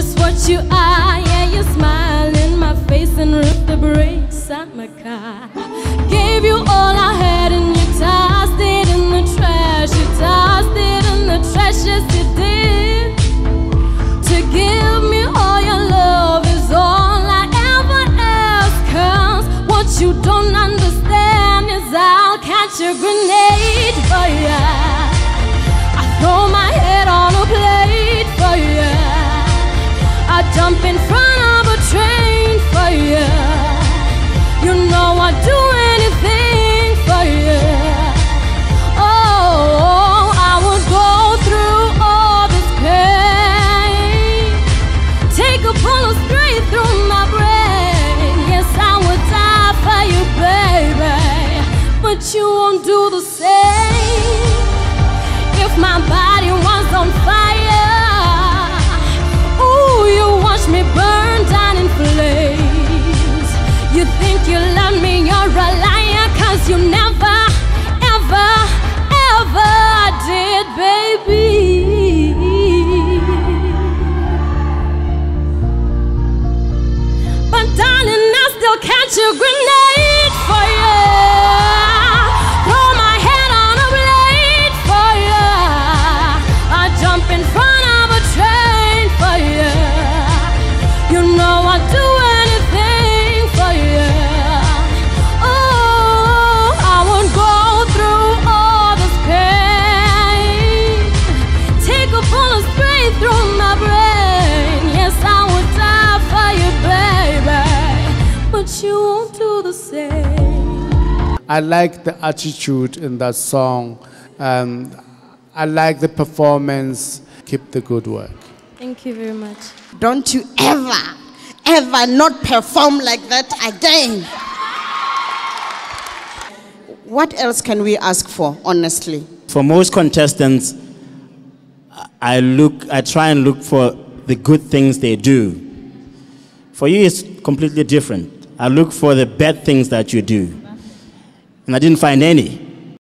just what you are. Yeah, you smile in my face and rip the brakes out my car. Gave you all I had and you tossed it in the trash. You tossed it in the trash, yes you did. To give me all your love is all I ever ask. 'Cause what you don't understand is I'll catch a grenade for ya. I throw my head on a plate for ya. I jump in front of a train for ya. You know I'd do anything for ya. Oh, I would go through all this pain. Take a bullet straight through my brain. Yes, I would die for you, baby. But you won't do the same. If my body was on fire, ooh, you watch me burn down in flames. You think you love me, you're a liar. 'Cause you never, ever, ever did, baby. But darling, I still catch a grenade for you. Throw my head on a blade for you. I jump in front of a train for you. You know I'd do anything for you. Oh, I would go through all this pain. Take a bullet straight through my brain. Yes, I would die for you, baby. But you won't do the same. I like the attitude in that song. I like the performance. Keep the good work. Thank you very much. Don't you ever, ever not perform like that again. What else can we ask for, honestly? For most contestants, I try and look for the good things they do. For you, it's completely different. I look for the bad things that you do. And I didn't find any.